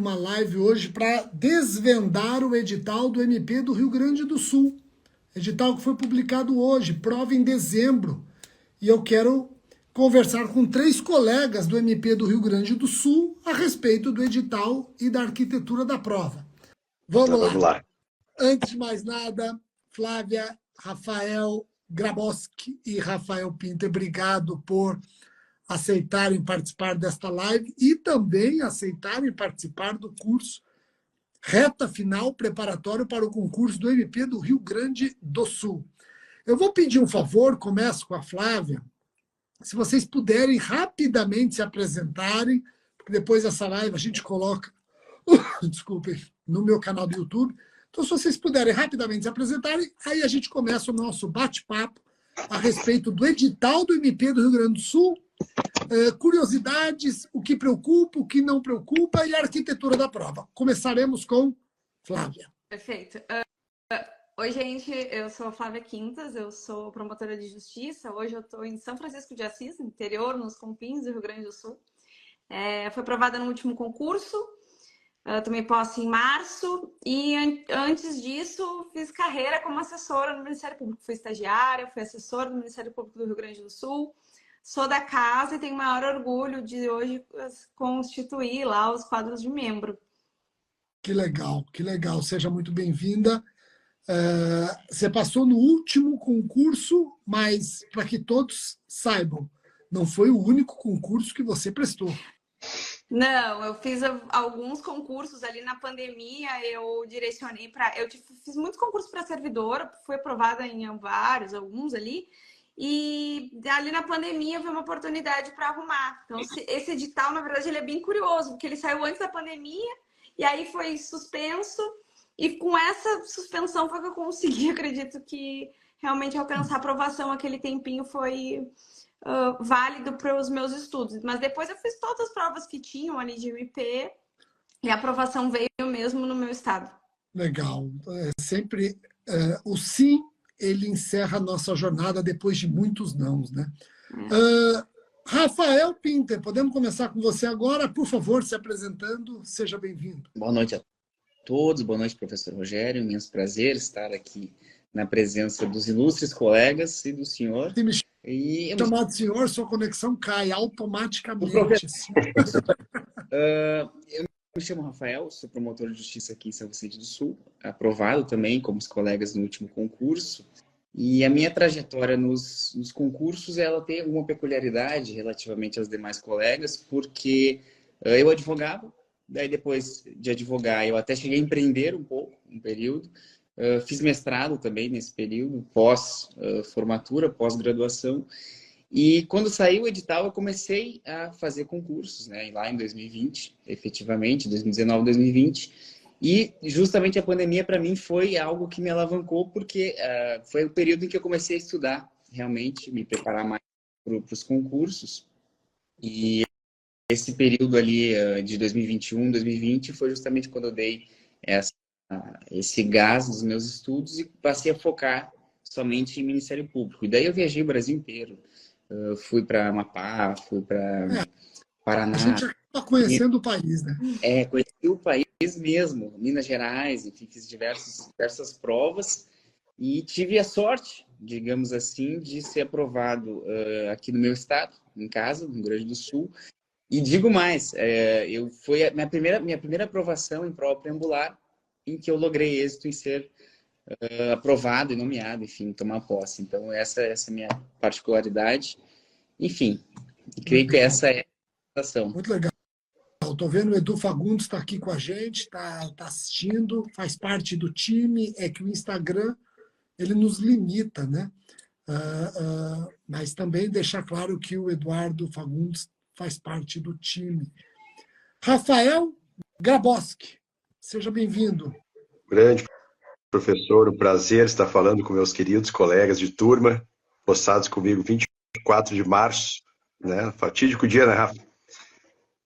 uma live hoje para desvendar o edital do MP do Rio Grande do Sul. Edital que foi publicado hoje, prova em dezembro. E eu quero conversar com 3 colegas do MP do Rio Grande do Sul a respeito do edital e da arquitetura da prova. Vamos lá. Antes de mais nada, Flávia, Rafael Graboski e Rafael Pinto, obrigado por aceitarem participar desta live e também aceitarem participar do curso Reta Final Preparatório para o concurso do MP do Rio Grande do Sul. Eu vou pedir um favor, começo com a Flávia, se vocês puderem rapidamente se apresentarem, porque depois dessa live a gente coloca, desculpem, no meu canal do YouTube. Então, se vocês puderem rapidamente se apresentarem, aí a gente começa o nosso bate-papo a respeito do edital do MP do Rio Grande do Sul, curiosidades, o que preocupa, o que não preocupa e a arquitetura da prova. Começaremos com Flávia. Perfeito. Oi, gente, eu sou Flávia Quintas, eu sou promotora de justiça. Hoje eu estou em São Francisco de Assis, no interior, nos confins do Rio Grande do Sul. Foi aprovada no último concurso, tomei posse em março e antes disso fiz carreira como assessora no Ministério Público. Fui estagiária, fui assessora do Ministério Público do Rio Grande do Sul. Sou da casa e tenho o maior orgulho de hoje constituir lá os quadros de membro. Que legal, que legal. Seja muito bem-vinda. Você passou no último concurso, mas para que todos saibam, não foi o único concurso que você prestou. Não, eu fiz alguns concursos ali na pandemia, eu direcionei para... Eu fiz muitos concursos para servidora, fui aprovada em alguns ali, e ali na pandemia foi uma oportunidade para arrumar. Então, esse edital, na verdade, ele é bem curioso, porque ele saiu antes da pandemia, e aí foi suspenso, e com essa suspensão foi que eu consegui, acredito que realmente alcançar a aprovação. Aquele tempinho foi válido para os meus estudos. Mas depois eu fiz todas as provas que tinham ali de MP e a aprovação veio mesmo no meu estado. Legal. Sempre o sim, ele encerra a nossa jornada depois de muitos nãos, né? Rafael Pinter, podemos começar com você agora? Por favor, se apresentando, seja bem-vindo. Boa noite a todos, boa noite, professor Rogério. Imenso prazer estar aqui na presença dos ilustres colegas e do senhor. Se me chamar de senhor, sua conexão cai automaticamente. Eu me chamo Rafael, sou promotor de justiça aqui em São Vicente do Sul, aprovado também como os colegas no último concurso. E a minha trajetória nos concursos, ela tem alguma peculiaridade relativamente aos demais colegas, porque eu advogava, daí depois de advogar eu até cheguei a empreender um pouco, um período. Fiz mestrado também nesse período, pós-formatura, pós-graduação. E quando saiu o edital, eu comecei a fazer concursos, né? Lá em 2020, efetivamente, 2019, 2020. E justamente a pandemia, para mim, foi algo que me alavancou, porque foi o período em que eu comecei a estudar, realmente, me preparar mais para os concursos. E esse período ali de 2021, 2020, foi justamente quando eu dei esse gás nos meus estudos e passei a focar somente em Ministério Público. E daí eu viajei o Brasil inteiro. Fui para Amapá, fui para Paraná. A gente acaba conhecendo o país, né? Conheci o país mesmo, Minas Gerais, enfim, fiz diversas provas e tive a sorte, digamos assim, de ser aprovado aqui no meu estado, em casa, no Rio Grande do Sul. E digo mais, foi a minha primeira aprovação em prova preambular, em que eu logrei êxito em ser aprovado e nomeado, enfim, tomar posse. Então, essa é a minha particularidade. Enfim, creio que essa é a situação. Muito legal. Estou vendo o Edu Fagundes está aqui com a gente, está assistindo, faz parte do time. É que o Instagram, ele nos limita, né? Mas também deixar claro que o Eduardo Fagundes faz parte do time. Rafael Graboski, seja bem-vindo. Grande professor, um prazer estar falando com meus queridos colegas de turma, possados comigo 24 de março, né? Fatídico dia, né, Rafa?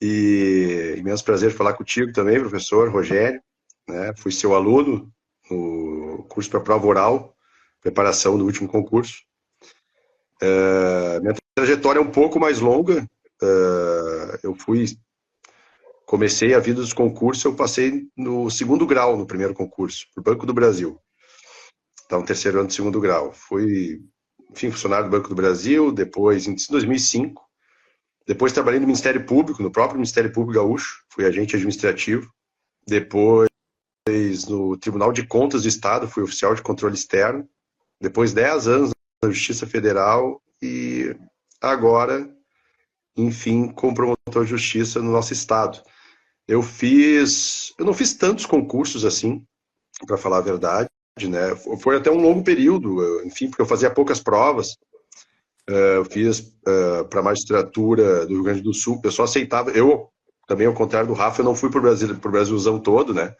E imenso prazer falar contigo também, professor Rogério, né? Fui seu aluno no curso para prova oral, preparação do último concurso. Minha trajetória é um pouco mais longa. Eu fui comecei a vida dos concursos, eu passei no segundo grau, no primeiro concurso, para o Banco do Brasil. Então, terceiro ano do segundo grau. Fui, enfim, funcionário do Banco do Brasil, depois, em 2005, depois trabalhei no Ministério Público, no próprio Ministério Público Gaúcho, fui agente administrativo. Depois, no Tribunal de Contas do Estado, fui oficial de controle externo. Depois, 10 anos na Justiça Federal e agora, enfim, como promotor de justiça no nosso estado. Eu não fiz tantos concursos assim, para falar a verdade, né? Foi até um longo período, enfim, porque eu fazia poucas provas. Eu fiz para a magistratura do Rio Grande do Sul, eu só aceitava, eu também, ao contrário do Rafa, eu não fui para o Brasilzão todo, né?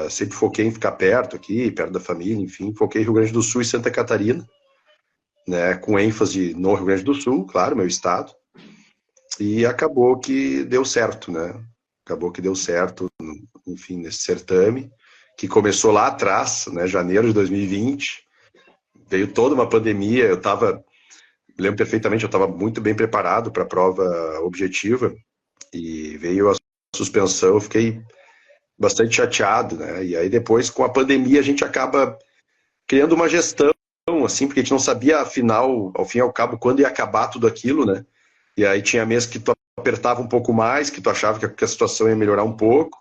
Sempre foquei em ficar perto aqui, perto da família, enfim, foquei em Rio Grande do Sul e Santa Catarina, né? Com ênfase no Rio Grande do Sul, claro, meu estado, e acabou que deu certo, né? Acabou que deu certo, enfim, nesse certame, que começou lá atrás, né? Janeiro de 2020, veio toda uma pandemia, lembro perfeitamente, eu estava muito bem preparado para a prova objetiva, e veio a suspensão, eu fiquei bastante chateado, né? E aí depois, com a pandemia, a gente acaba criando uma gestão, assim, porque a gente não sabia, afinal, ao fim e ao cabo, quando ia acabar tudo aquilo, né? E aí tinha mês que tu apertava um pouco mais, que tu achava que a situação ia melhorar um pouco,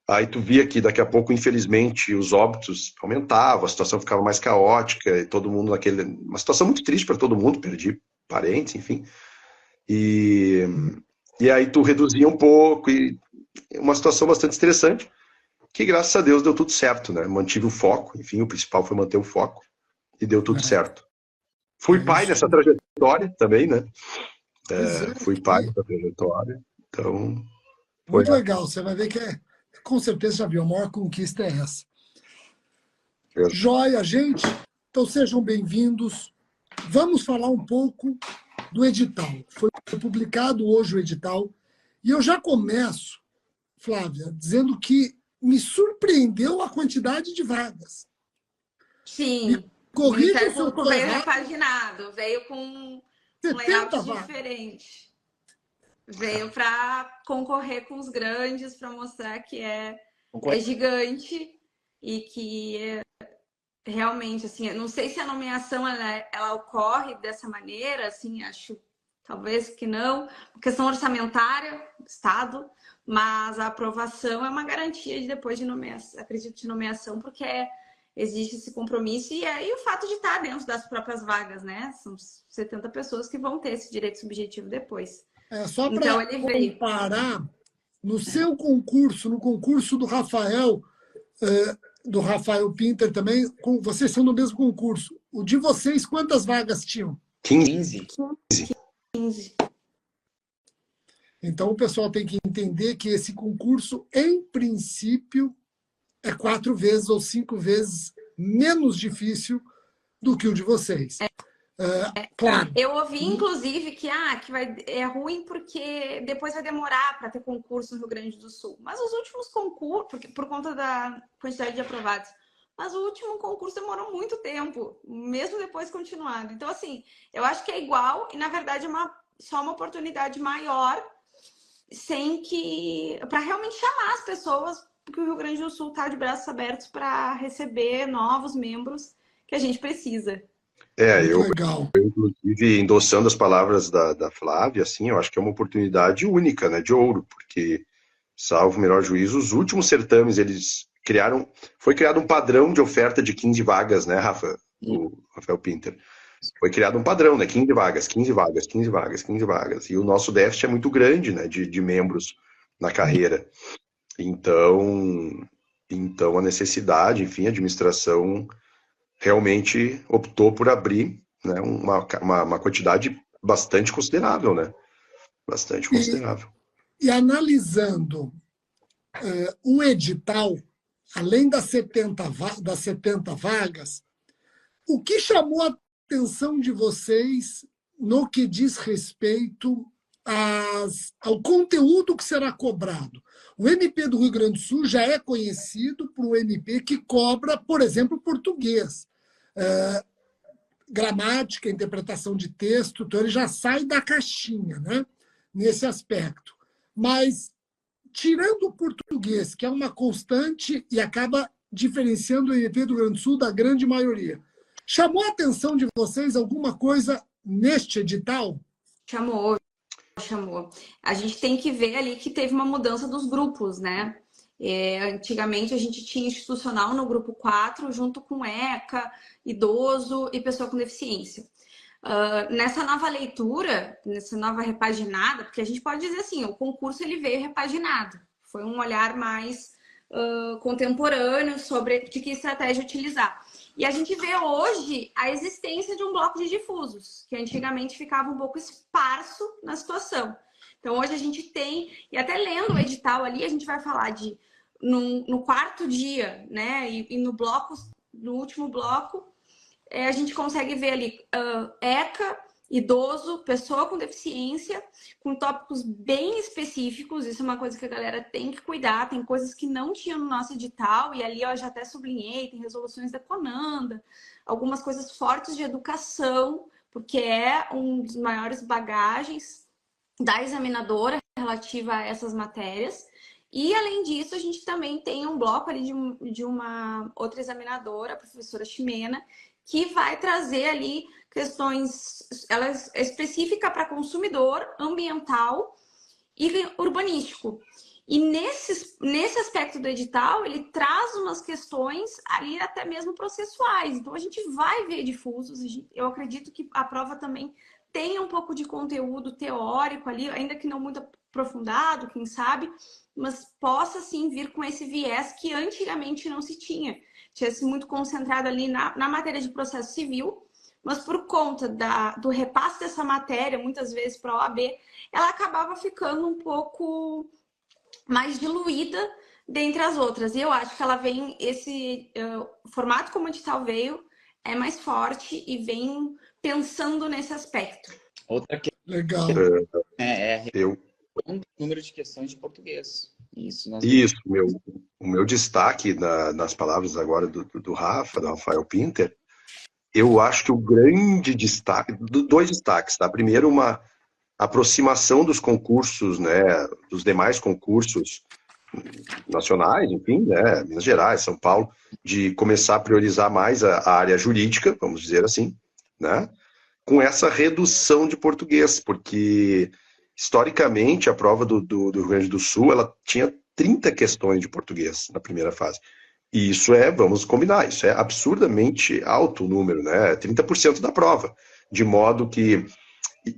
aí tu via que daqui a pouco, infelizmente, os óbitos aumentavam, a situação ficava mais caótica, e todo mundo uma situação muito triste para todo mundo, perdi parentes, enfim. E aí tu reduzia um pouco, e uma situação bastante estressante, que graças a Deus deu tudo certo, né? Mantive o foco, enfim, o principal foi manter o foco, e deu tudo certo. Fui pai nessa trajetória também, né? Fui pai nessa trajetória, então... Muito legal, você vai ver que com certeza já viu, a maior conquista é essa. Joia, gente, então sejam bem-vindos. Vamos falar um pouco do edital. Foi publicado hoje o edital, e eu já começo, Flávia, dizendo que me surpreendeu a quantidade de vagas. Sim, o Ministério Público veio repaginado, veio com um layout diferente. Veio para concorrer com os grandes, para mostrar que é gigante e que realmente, assim, eu não sei se a nomeação ela ocorre dessa maneira, assim, acho talvez que não, questão orçamentária, Estado, mas a aprovação é uma garantia de depois de nomeação, acredito, de nomeação, porque existe esse compromisso e aí o fato de estar dentro das próprias vagas, né? São 70 pessoas que vão ter esse direito subjetivo depois. Só para comparar, no seu concurso, no concurso do Rafael Pinter também, vocês são no mesmo concurso. O de vocês, quantas vagas tinham? 15. Então, o pessoal tem que entender que esse concurso, em princípio, é 4 vezes ou 5 vezes menos difícil do que o de vocês. Claro. Eu ouvi, inclusive, que é ruim porque depois vai demorar para ter concurso no Rio Grande do Sul. Mas os últimos concursos, por conta da quantidade de aprovados, mas o último concurso demorou muito tempo, mesmo depois continuando. Então, assim, eu acho que é igual e, na verdade, só uma oportunidade maior para realmente chamar as pessoas, porque o Rio Grande do Sul está de braços abertos para receber novos membros que a gente precisa. Eu, inclusive, endossando as palavras da Flávia, assim, eu acho que é uma oportunidade única, né, de ouro, porque, salvo o melhor juízo, os últimos certames, foi criado um padrão de oferta de 15 vagas, né, Rafa? O Rafael Pinter. Foi criado um padrão, né, 15 vagas, 15 vagas, 15 vagas, 15 vagas. E o nosso déficit é muito grande, né, de membros na carreira. Então, a necessidade, enfim, a administração realmente optou por abrir, né, uma quantidade bastante considerável, né? Bastante considerável. E analisando o edital, além das 70 vagas, o que chamou a atenção de vocês no que diz respeito ao conteúdo que será cobrado? O MP do Rio Grande do Sul já é conhecido por um MP que cobra, por exemplo, português. Gramática, interpretação de texto, então ele já sai da caixinha, né, nesse aspecto. Mas tirando o português, que é uma constante e acaba diferenciando o MP do Rio Grande do Sul da grande maioria, chamou a atenção de vocês alguma coisa neste edital? Chamou. A gente tem que ver ali que teve uma mudança dos grupos, né? Antigamente a gente tinha institucional no grupo 4, junto com ECA, idoso e pessoa com deficiência. Nessa nova leitura, nessa nova repaginada, porque a gente pode dizer assim, o concurso ele veio repaginado. Foi um olhar mais contemporâneo sobre de que estratégia utilizar. E a gente vê hoje a existência de um bloco de difusos, que antigamente ficava um pouco esparso na situação. Então, hoje a gente tem, e até lendo o edital ali, a gente vai falar de, no quarto dia, né, e no último bloco, a gente consegue ver ali ECA, idoso, pessoa com deficiência, com tópicos bem específicos. Isso é uma coisa que a galera tem que cuidar. Tem coisas que não tinham no nosso edital, e ali eu já até sublinhei, tem resoluções da CONANDA, algumas coisas fortes de educação, porque é um dos maiores bagagens da examinadora relativa a essas matérias. E, além disso, a gente também tem um bloco ali de uma outra examinadora, a professora Ximena, que vai trazer ali questões específicas para consumidor, ambiental e urbanístico. E nesse aspecto do edital, ele traz umas questões ali até mesmo processuais. Então, a gente vai ver difusos. Eu acredito que a prova também tenha um pouco de conteúdo teórico ali, ainda que não muito aprofundado, quem sabe, mas possa sim vir com esse viés que antigamente não se tinha. Tinha-se muito concentrado ali na matéria de processo civil, mas por conta do repasse dessa matéria, muitas vezes para a OAB, ela acabava ficando um pouco mais diluída dentre as outras. E eu acho que ela vem, esse formato como o edital veio, é mais forte e vem pensando nesse aspecto. Outra questão Legal. o número de questões de português. Isso, o meu destaque nas palavras agora do Rafael Pinter, eu acho que o grande destaque, dois destaques, tá? Primeiro, uma aproximação dos concursos, né, dos demais concursos nacionais, enfim, né, Minas Gerais, São Paulo, de começar a priorizar mais a área jurídica, vamos dizer assim, né, com essa redução de português, porque historicamente a prova do Rio Grande do Sul, ela tinha 30 questões de português na primeira fase. E isso vamos combinar, isso é absurdamente alto o número, né, 30% da prova, de modo que,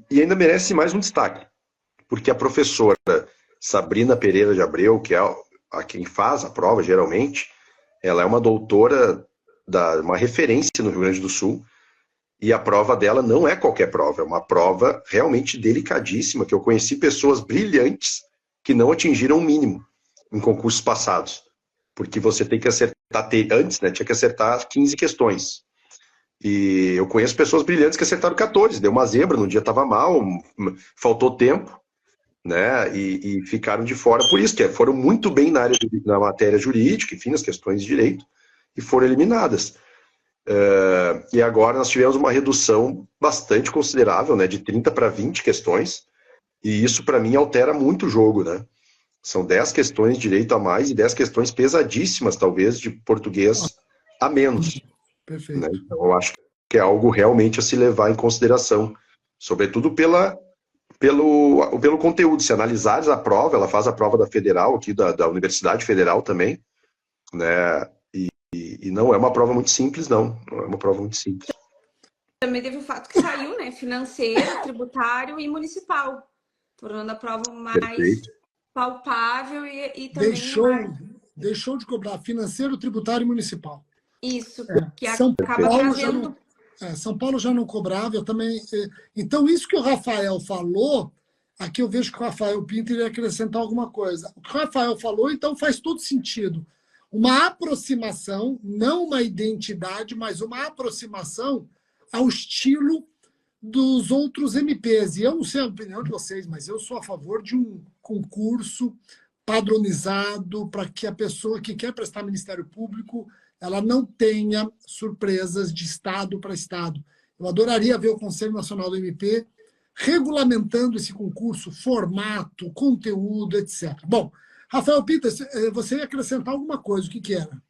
e ainda merece mais um destaque, porque a professora Sabrina Pereira de Abreu, que é a quem faz a prova geralmente, ela é uma doutora, uma referência no Rio Grande do Sul, e a prova dela não é qualquer prova, é uma prova realmente delicadíssima, que eu conheci pessoas brilhantes que não atingiram o mínimo em concursos passados, porque você tem que acertar, antes, né, tinha que acertar 15 questões. E eu conheço pessoas brilhantes que acertaram 14, deu uma zebra, no dia estava mal, faltou tempo, né, e ficaram de fora por isso, que foram muito bem na matéria jurídica, enfim, nas questões de direito, e foram eliminadas. E agora nós tivemos uma redução bastante considerável, né, de 30 para 20 questões, e isso para mim altera muito o jogo, né? São 10 questões de direito a mais e 10 questões pesadíssimas, talvez, de português a menos. Perfeito. Né? Então eu acho que é algo realmente a se levar em consideração, sobretudo pelo conteúdo. Se analisares a prova, ela faz a prova da Federal, aqui da Universidade Federal também, né? E não é uma prova muito simples, não. Não é uma prova muito simples. Também teve o fato que saiu, né? Financeiro, tributário e municipal, tornando a prova mais Perfeito. palpável e também deixou de cobrar financeiro, tributário e municipal. Isso, que São acaba trazendo... São Paulo já não cobrava, eu também... Então, isso que o Rafael falou, aqui eu vejo que o Rafael Pinter ia acrescentar alguma coisa. O que o Rafael falou, então, faz todo sentido. Uma aproximação, não uma identidade, mas uma aproximação ao estilo dos outros MPs. E eu não sei a opinião de vocês, mas eu sou a favor de um concurso padronizado para que a pessoa que quer prestar Ministério Público ela não tenha surpresas de estado para estado. Eu adoraria ver o Conselho Nacional do MP regulamentando esse concurso, formato, conteúdo, etc. Bom, Rafael Pitas, você ia acrescentar alguma coisa, o que que era?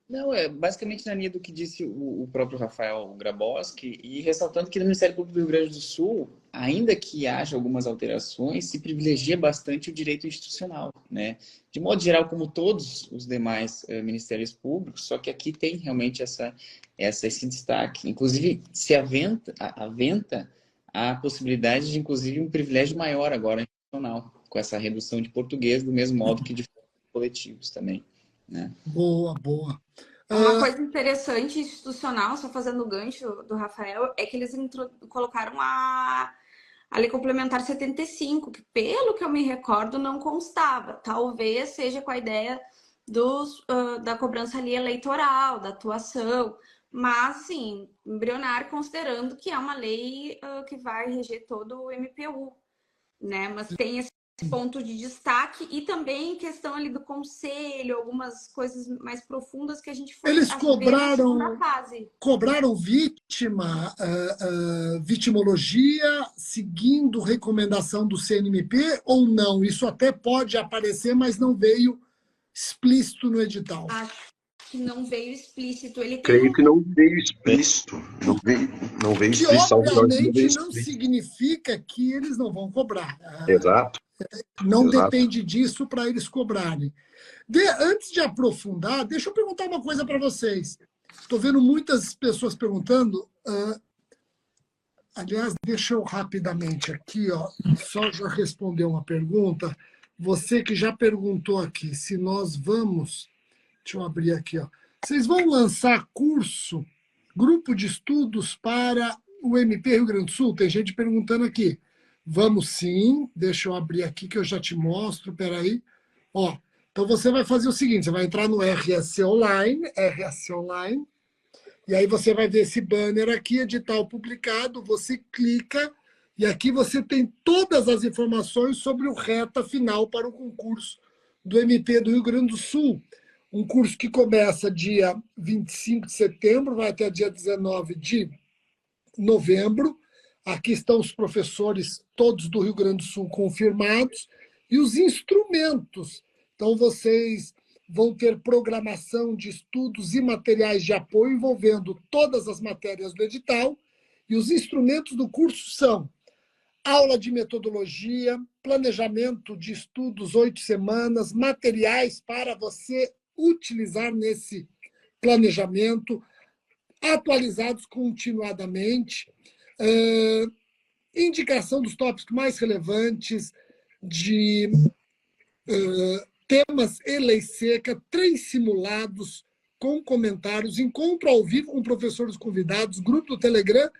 Não, é basicamente na linha do que disse o próprio Rafael Grabowski, e ressaltando que no Ministério Público do Rio Grande do Sul, ainda que haja algumas alterações, se privilegia bastante o direito institucional, né? De modo geral, como todos os demais ministérios públicos, só que aqui tem realmente esse destaque. Inclusive, se aventa a possibilidade de, inclusive, um privilégio maior agora institucional, com essa redução de português, do mesmo modo que de coletivos também, né? Boa, boa. Uma coisa interessante institucional, só fazendo o gancho do Rafael, é que eles colocaram a Lei Complementar 75, que pelo que eu me recordo não constava. Talvez seja com a ideia da cobrança ali eleitoral, da atuação, mas assim, embrionário, considerando que é uma lei que vai reger todo o MPU, né? Mas tem esse ponto de destaque e também questão ali do conselho, algumas coisas mais profundas que a gente foi Eles a ver na segunda fase. cobraram vitimologia, seguindo recomendação do CNMP ou não? Isso até pode aparecer, mas não veio explícito no edital. Acho que não veio explícito. Ele tem Creio que não veio explícito. Não veio que explícito. obviamente não significa que eles não vão cobrar. Exato. Não Exato. depende disso para eles cobrarem. Antes de aprofundar, deixa eu perguntar uma coisa para vocês. Estou vendo muitas pessoas perguntando. Aliás, deixa eu rapidamente aqui, só já responder uma pergunta. Você que já perguntou aqui se nós vamos. Deixa eu abrir aqui. Vocês vão lançar grupo de estudos para o MP Rio Grande do Sul? Tem gente perguntando aqui. Vamos sim, deixa eu abrir aqui que eu já te mostro, peraí. Então você vai fazer o seguinte, você vai entrar no RSC Online, e aí você vai ver esse banner aqui, edital publicado, você clica, e aqui você tem todas as informações sobre o reta final para o concurso do MP do Rio Grande do Sul. Um curso que começa dia 25 de setembro, vai até dia 19 de novembro. Aqui estão os professores todos do Rio Grande do Sul confirmados e os instrumentos. Então, vocês vão ter programação de estudos e materiais de apoio envolvendo todas as matérias do edital. E os instrumentos do curso são aula de metodologia, planejamento de estudos 8 semanas, materiais para você utilizar nesse planejamento, atualizados continuadamente, indicação dos tópicos mais relevantes, de temas e lei seca, 3 simulados com comentários, encontro ao vivo com professores convidados, grupo do Telegram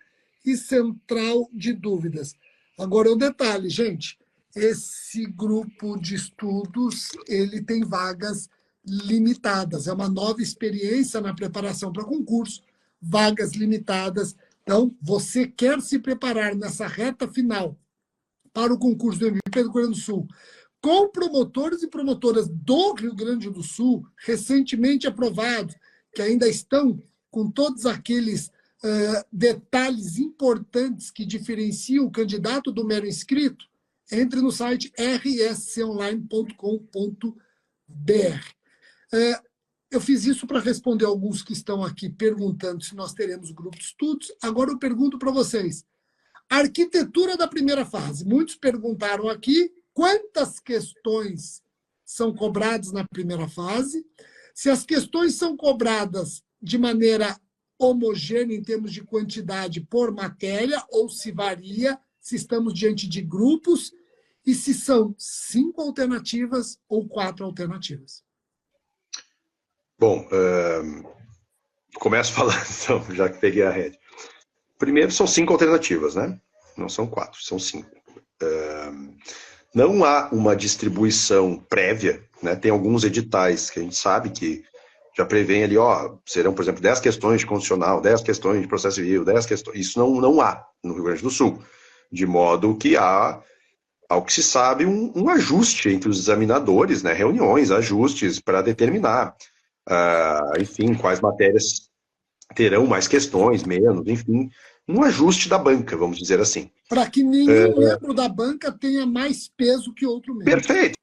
e central de dúvidas. Agora, o detalhe, gente, esse grupo de estudos ele tem vagas limitadas. É uma nova experiência na preparação para concurso, vagas limitadas. Então, você quer se preparar nessa reta final para o concurso do MP do Rio Grande do Sul, com promotores e promotoras do Rio Grande do Sul, recentemente aprovados, que ainda estão com todos aqueles detalhes importantes que diferenciam o candidato do mero inscrito, entre no site rsconline.com.br. Eu fiz isso para responder alguns que estão aqui perguntando se nós teremos grupo de estudos. Agora eu pergunto para vocês. Arquitetura da primeira fase. Muitos perguntaram aqui quantas questões são cobradas na primeira fase, se as questões são cobradas de maneira homogênea em termos de quantidade por matéria, ou se varia, se estamos diante de grupos, e se são 5 alternativas ou 4 alternativas. Bom, começo falando, então, já que peguei a rédea. Primeiro, são 5 alternativas, né? Não são 4, são 5. Não há uma distribuição prévia, né? Tem alguns editais que a gente sabe que já prevêem ali, serão, por exemplo, 10 questões de constitucional, 10 questões de processo civil, 10 questões. Isso não há no Rio Grande do Sul. De modo que há, ao que se sabe, um ajuste entre os examinadores, né? Reuniões, ajustes para determinar, enfim, quais matérias terão mais questões, menos, enfim, um ajuste da banca, vamos dizer assim. Para que nenhum membro da banca tenha mais peso que outro membro. Perfeito.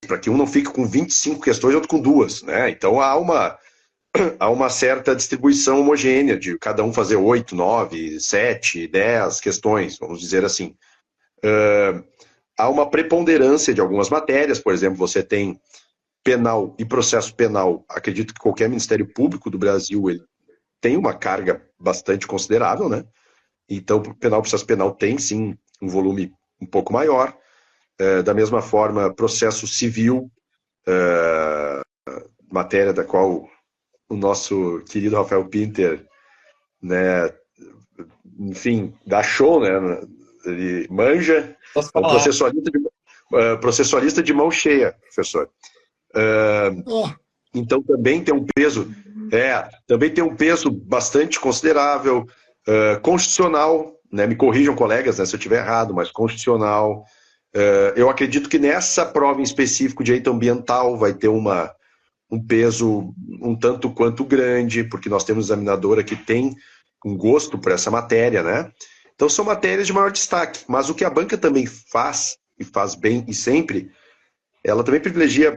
para que um não fique com 25 questões e outro com 2, né? Então há uma certa distribuição homogênea de cada um fazer 8, 9, 7, 10 questões, vamos dizer assim. Há uma preponderância de algumas matérias, por exemplo, você tem penal e processo penal. Acredito que qualquer Ministério Público do Brasil ele tem uma carga bastante considerável, né? Então, penal e processo penal tem, sim, um volume um pouco maior. Da mesma forma, processo civil, matéria da qual o nosso querido Rafael Pinter, né, enfim, dá show, né? Ele manja, é um processualista de mão cheia, professor. Então também tem um peso bastante considerável, constitucional, né? Me corrijam, colegas, né, se eu estiver errado, mas constitucional. Eu acredito que nessa prova em específico de direito ambiental vai ter um peso um tanto quanto grande, porque nós temos examinadora que tem um gosto por essa matéria, né? Então são matérias de maior destaque, mas o que a banca também faz, e faz bem e sempre, ela também privilegia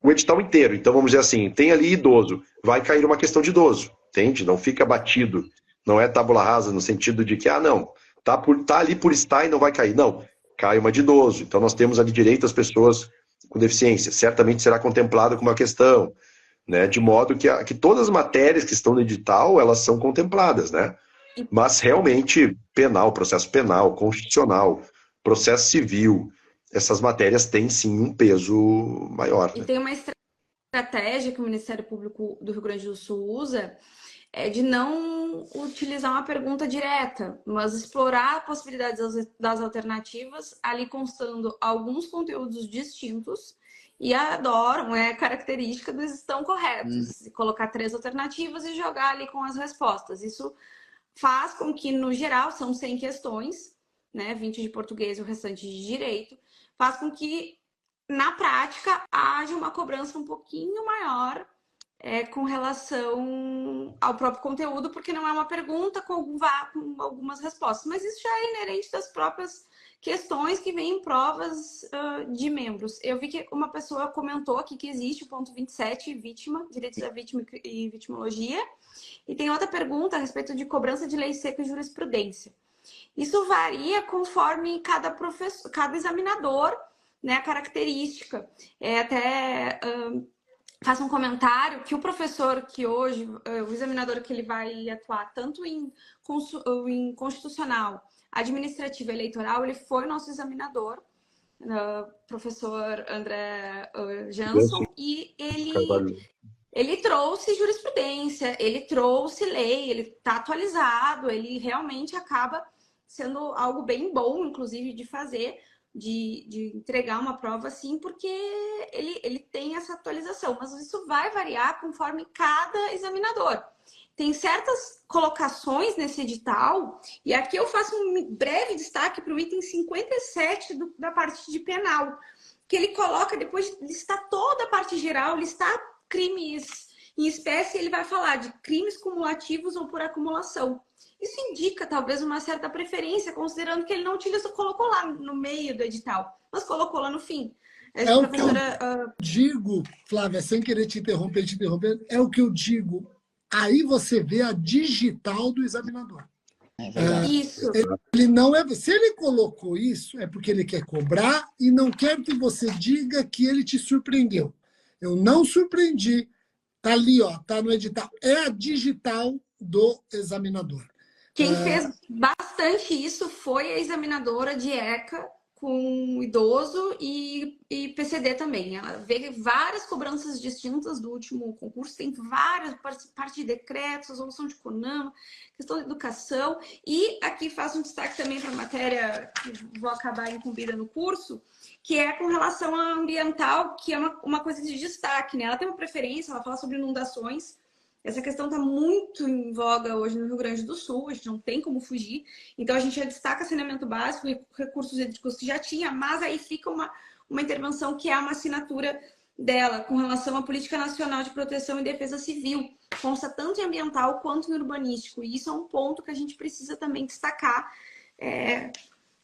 o edital inteiro. Então vamos dizer assim, tem ali idoso, vai cair uma questão de idoso, entende? Não fica batido, não é tábula rasa no sentido de que, não, tá ali por estar e não vai cair. Não, cai uma de idoso. Então nós temos ali direito às pessoas com deficiência. Certamente será contemplado com uma questão, né? De modo que todas as matérias que estão no edital, elas são contempladas, né? Mas realmente, penal, processo penal, constitucional, processo civil, essas matérias têm sim um peso maior. E né? tem uma estratégia que o Ministério Público do Rio Grande do Sul usa, de não utilizar uma pergunta direta, mas explorar a possibilidade das alternativas, ali constando alguns conteúdos distintos, e adoram, é característica dos estão corretos, colocar 3 alternativas e jogar ali com as respostas. Isso faz com que, no geral, são 100 questões, né, 20 de português e o restante de direito, faz com que, na prática, haja uma cobrança um pouquinho maior com relação ao próprio conteúdo, porque não é uma pergunta com algumas respostas, mas isso já é inerente das próprias questões que vêm em provas de membros. Eu vi que uma pessoa comentou aqui que existe o ponto 27, vítima, direitos da vítima e vitimologia, e tem outra pergunta a respeito de cobrança de lei seca e jurisprudência. Isso varia conforme cada examinador, né, a característica. Faço um comentário que o professor que hoje, o examinador que ele vai atuar tanto em constitucional, administrativo e eleitoral, ele foi nosso examinador, professor André Jansson, e ele trouxe jurisprudência, ele trouxe lei, ele está atualizado, ele realmente acaba sendo algo bem bom, inclusive, de fazer, de entregar uma prova assim, porque ele tem essa atualização, mas isso vai variar conforme cada examinador. Tem certas colocações nesse edital, e aqui eu faço um breve destaque para o item 57 da parte de penal, que ele coloca, depois de listar toda a parte geral, listar crimes em espécie, ele vai falar de crimes cumulativos ou por acumulação. Isso indica, talvez, uma certa preferência, considerando que ele não colocou lá no meio do edital, mas colocou lá no fim. É o que eu digo, Flávia, sem querer te interromper, é o que eu digo. Aí você vê a digital do examinador. Isso. Ele não é. Se ele colocou isso, é porque ele quer cobrar e não quer que você diga que ele te surpreendeu. Eu não surpreendi. Tá ali, ó, tá no edital. É a digital do examinador. Quem fez bastante isso foi a examinadora de ECA com idoso e PCD também. Ela vê várias cobranças distintas do último concurso, tem várias, parte de decretos, resolução de CONAMA, questão de educação, e aqui faço um destaque também para a matéria que vou acabar incumbida no curso, que é com relação à ambiental, que é uma coisa de destaque, né? Ela tem uma preferência, ela fala sobre inundações. Essa questão está muito em voga hoje no Rio Grande do Sul, a gente não tem como fugir. Então, a gente já destaca saneamento básico e recursos hídricos que já tinha, mas aí fica uma intervenção que é uma assinatura dela com relação à Política Nacional de Proteção e Defesa Civil. Consta tanto em ambiental quanto em urbanístico. E isso é um ponto que a gente precisa também destacar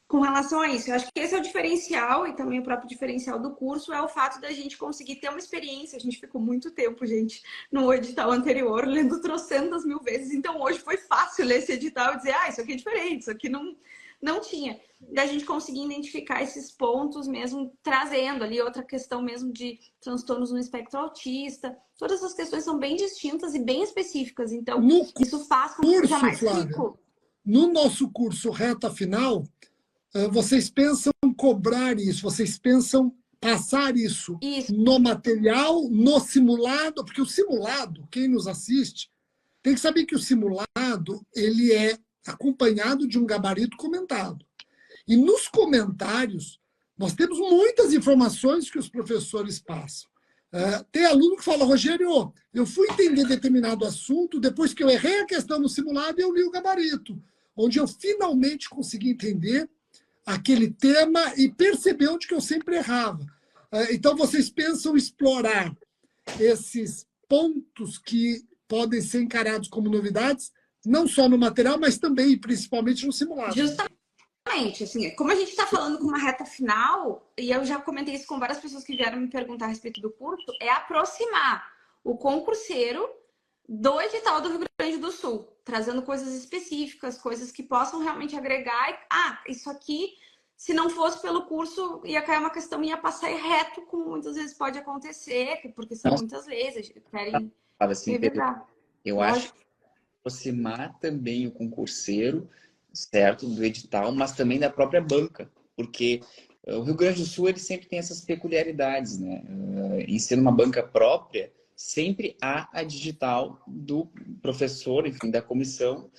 com relação a isso. Eu acho que esse é o diferencial, e também o próprio diferencial do curso é o fato da gente conseguir ter uma experiência. A gente ficou muito tempo, gente, no edital anterior, lendo trocentas mil vezes. Então, hoje foi fácil ler esse edital e dizer, isso aqui é diferente, isso aqui não tinha. Da gente conseguir identificar esses pontos mesmo, trazendo ali outra questão mesmo de transtornos no espectro autista. Todas essas questões são bem distintas e bem específicas. Então, isso faz com que seja mais rico. No nosso curso Reta Final, vocês pensam cobrar isso, vocês pensam passar isso no material, no simulado, porque o simulado, quem nos assiste, tem que saber que o simulado ele é acompanhado de um gabarito comentado. E nos comentários, nós temos muitas informações que os professores passam. Tem aluno que fala, Rogério, eu fui entender determinado assunto, depois que eu errei a questão no simulado, eu li o gabarito, onde eu finalmente consegui entender aquele tema e perceber onde que eu sempre errava. Então, vocês pensam explorar esses pontos que podem ser encarados como novidades, não só no material, mas também e principalmente no simulado. Justamente. Assim, como a gente está falando com uma reta final, e eu já comentei isso com várias pessoas que vieram me perguntar a respeito do curso, é aproximar o concurseiro do edital do Rio Grande do Sul, trazendo coisas específicas, coisas que possam realmente agregar. Isso aqui, se não fosse pelo curso, ia cair uma questão, ia passar reto, como muitas vezes pode acontecer, porque são muitas leis, querem revelar. Eu acho que aproximar também o concurseiro, certo, do edital, mas também da própria banca, porque o Rio Grande do Sul ele sempre tem essas peculiaridades, né? Em ser uma banca própria, sempre há a digital do professor, enfim, da comissão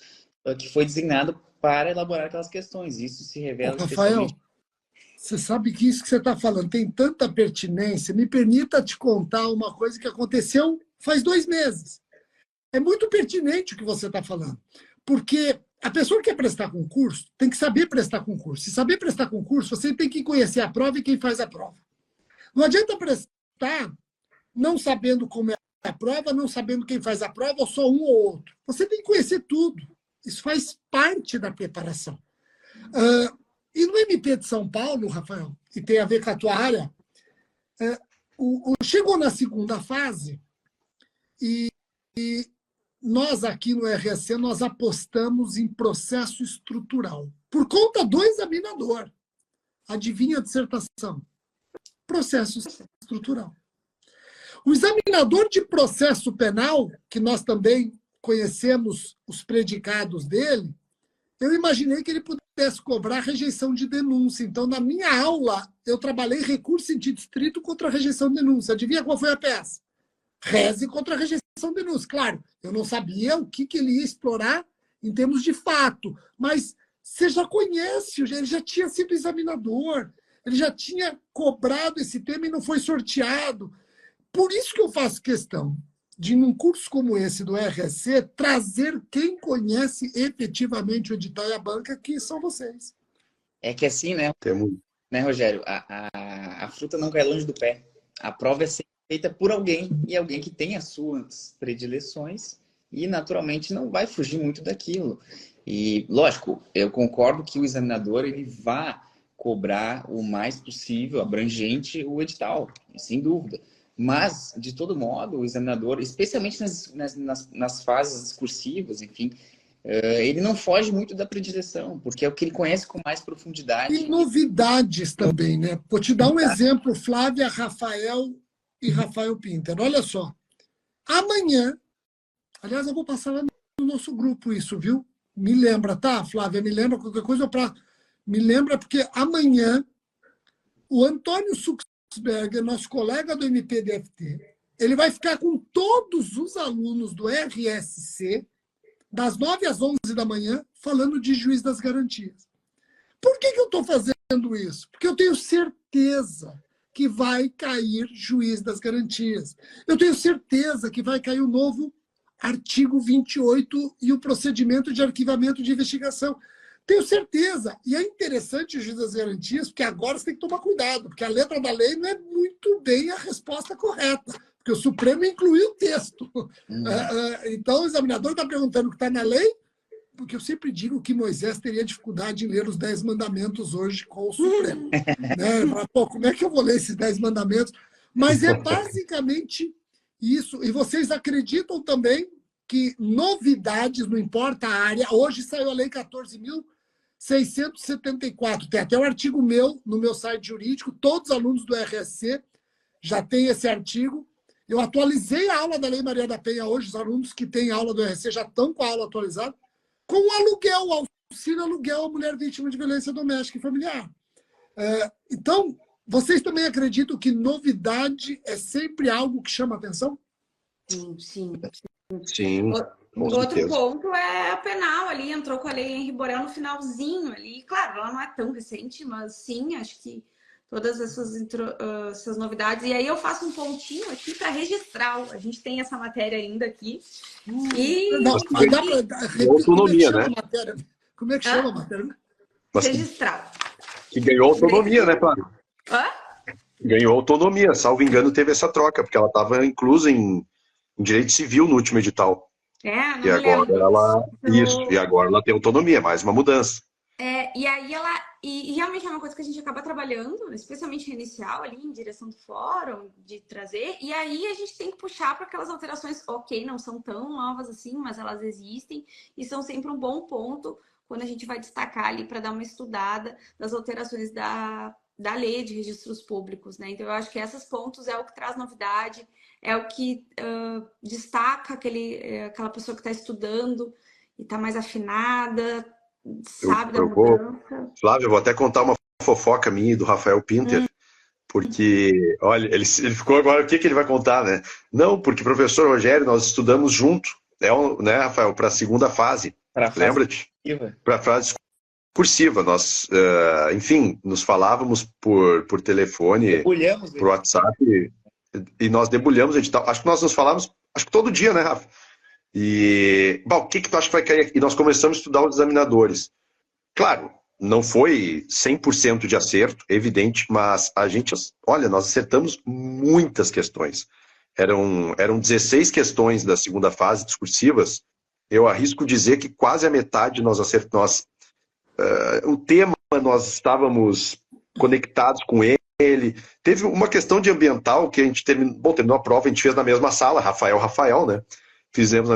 que foi designado para elaborar aquelas questões. Isso se revela Rafael, você sabe que isso que você está falando tem tanta pertinência. Me permita te contar uma coisa que aconteceu faz 2 meses. É muito pertinente o que você está falando, porque a pessoa que quer prestar concurso tem que saber prestar concurso. Se saber prestar concurso, você tem que conhecer a prova e quem faz a prova. Não adianta prestar não sabendo como é a prova, não sabendo quem faz a prova, ou só um ou outro. Você tem que conhecer tudo. Isso faz parte da preparação. E no MP de São Paulo, Rafael, e tem a ver com a tua área, chegou na segunda fase e nós aqui no RSC, nós apostamos em processo estrutural. Por conta do examinador. Adivinha a dissertação? Processo estrutural. O examinador de processo penal, que nós também conhecemos os predicados dele, eu imaginei que ele pudesse cobrar rejeição de denúncia. Então, na minha aula, eu trabalhei recurso em sentido estrito contra a rejeição de denúncia. Adivinha qual foi a peça? Reze contra a rejeição de denúncia. Claro, eu não sabia o que ele ia explorar em termos de fato, mas você já conhece, ele já tinha sido examinador, ele já tinha cobrado esse tema e não foi sorteado. Por isso que eu faço questão de, num curso como esse do RSC, trazer quem conhece efetivamente o edital e a banca, que são vocês. É que assim, né, Rogério? A fruta não cai longe do pé. A prova é sempre feita por alguém, e alguém que tem as suas predileções e, naturalmente, não vai fugir muito daquilo. E, lógico, eu concordo que o examinador ele vai cobrar o mais possível, abrangente, o edital, sem dúvida. Mas, de todo modo, o examinador, especialmente nas fases discursivas, enfim, ele não foge muito da predileção, porque é o que ele conhece com mais profundidade. E novidades também, né? Vou te dar um exemplo, Flávia, Rafael e Rafael Pinter. Olha só. Amanhã, aliás, eu vou passar lá no nosso grupo isso, viu? Me lembra, tá, Flávia? Me lembra qualquer coisa me lembra, porque amanhã o Antônio Suxberger, nosso colega do MPDFT, ele vai ficar com todos os alunos do RSC, das 9 às 11 da manhã, falando de juiz das garantias. Por que eu estou fazendo isso? Porque eu tenho certeza que vai cair juiz das garantias. Eu tenho certeza que vai cair o novo artigo 28 e o procedimento de arquivamento de investigação. Tenho certeza. E é interessante o juiz das garantias, porque agora você tem que tomar cuidado, porque a letra da lei não é muito bem a resposta correta, porque o Supremo incluiu o texto. Então, o examinador está perguntando o que está na lei, porque eu sempre digo que Moisés teria dificuldade em ler os 10 mandamentos hoje com o Supremo. Né? Pô, como é que eu vou ler esses 10 mandamentos? Mas é basicamente isso. E vocês acreditam também que novidades, não importa a área, hoje saiu a Lei 14.674, tem até um artigo meu no meu site jurídico, todos os alunos do RSC já têm esse artigo. Eu atualizei a aula da Lei Maria da Penha hoje, os alunos que têm aula do RSC já estão com a aula atualizada, com o aluguel, o auxílio aluguel à mulher vítima de violência doméstica e familiar. Então, vocês também acreditam que novidade é sempre algo que chama atenção? Sim. Sim, com Outro certeza. ponto é a penal ali, entrou com a lei Henri Borel no finalzinho ali. Claro, ela não é tão recente, mas sim, acho que todas essas novidades. E aí eu faço um pontinho aqui para registrar. A gente tem essa matéria ainda aqui. Não, mas dá para repetir autonomia, né? matéria? Como é que chama a matéria? Mas Registrar. que ganhou autonomia, né, Flávio? Hã? Ganhou autonomia, salvo engano, teve essa troca, porque ela estava inclusa em direito civil no último edital. Não E me agora lembro. ela. Isso, e agora ela tem autonomia, mais uma mudança. E aí e realmente é uma coisa que a gente acaba trabalhando, especialmente inicial ali, em direção do fórum, de trazer, e aí a gente tem que puxar para aquelas alterações, ok, não são tão novas assim, mas elas existem, e são sempre um bom ponto quando a gente vai destacar ali para dar uma estudada das alterações da lei de registros públicos, né? Então eu acho que esses pontos é o que traz novidade, é o que destaca aquela pessoa que está estudando e está mais afinada, sabe da mudança. Flávio, eu vou até contar uma fofoca minha e do Rafael Pinter, porque, olha, ele ficou agora, o que ele vai contar, né? Não, porque, professor Rogério, nós estudamos junto, né, Rafael, para a segunda fase. Lembra-te? Para a fase cursiva. Nós, enfim, nos falávamos por telefone, por WhatsApp, e nós debulhamos o edital. Acho que nós nos falávamos, acho que todo dia, né, Rafa? E, bom, o que tu acha que vai cair aqui? E nós começamos a estudar os examinadores. Claro, não foi 100% de acerto, evidente, mas a gente, olha, nós acertamos muitas questões. Eram 16 questões da segunda fase discursivas. Eu arrisco dizer que quase a metade nós acertamos. O tema, nós estávamos conectados com ele. Teve uma questão de ambiental que a gente terminou a prova, a gente fez na mesma sala, Rafael, né? Fizemos,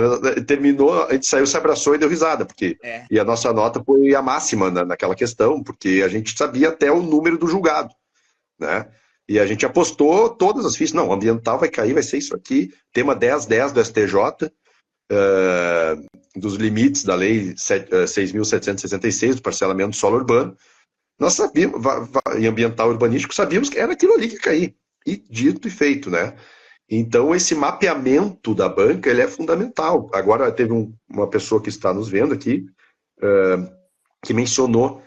terminou, a gente saiu, se abraçou e deu risada, porque e a nossa nota foi a máxima naquela questão, porque a gente sabia até o número do julgado, né? E a gente apostou todas as fichas, não, o ambiental vai cair, vai ser isso aqui, tema 1010 do STJ, dos limites da lei 6.766, do parcelamento do solo urbano. Nós sabíamos, em ambiental urbanístico, sabíamos que era aquilo ali que ia cair, e dito e feito, né? Então, esse mapeamento da banca, ele é fundamental. Agora, teve uma pessoa que está nos vendo aqui, que mencionou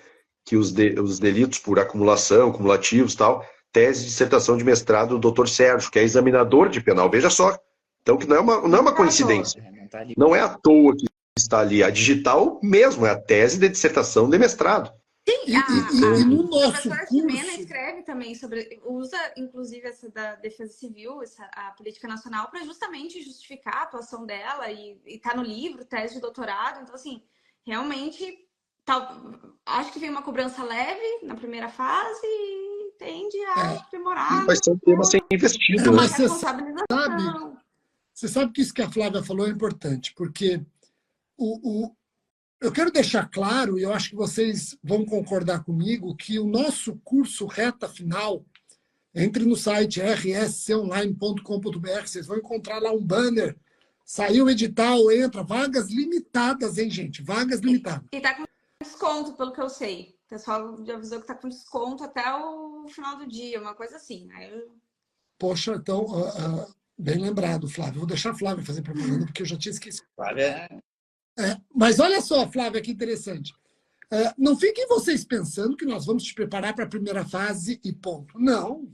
que os delitos por acumulação, cumulativos e tal, tese de dissertação de mestrado do Dr. Sérgio, que é examinador de penal. Veja só. Então, que não é uma coincidência. Não é à toa que está ali. A digital mesmo, é a tese de dissertação de mestrado. Sim, e no nosso curso... Ximena escreve também usa inclusive essa da defesa civil, a política nacional, para justamente justificar a atuação dela e está no livro, tese de doutorado. Então, assim, realmente, acho que vem uma cobrança leve na primeira fase e tende a aprimorar. Vai ser um tema sem investido. Mas você sabe que isso que a Flávia falou é importante, porque eu quero deixar claro, e eu acho que vocês vão concordar comigo, que o nosso curso Reta Final, entre no site rsconline.com.br, vocês vão encontrar lá um banner, saiu o edital, entra, vagas limitadas, hein, gente? Vagas limitadas. E tá com desconto, pelo que eu sei. O pessoal já avisou que tá com desconto até o final do dia, uma coisa assim. Poxa, então, bem lembrado, Flávio. Vou deixar a Flávia fazer propaganda, porque eu já tinha esquecido. Flávia... Mas olha só, Flávia, que interessante. Não fiquem vocês pensando que nós vamos te preparar para a primeira fase e ponto. Não.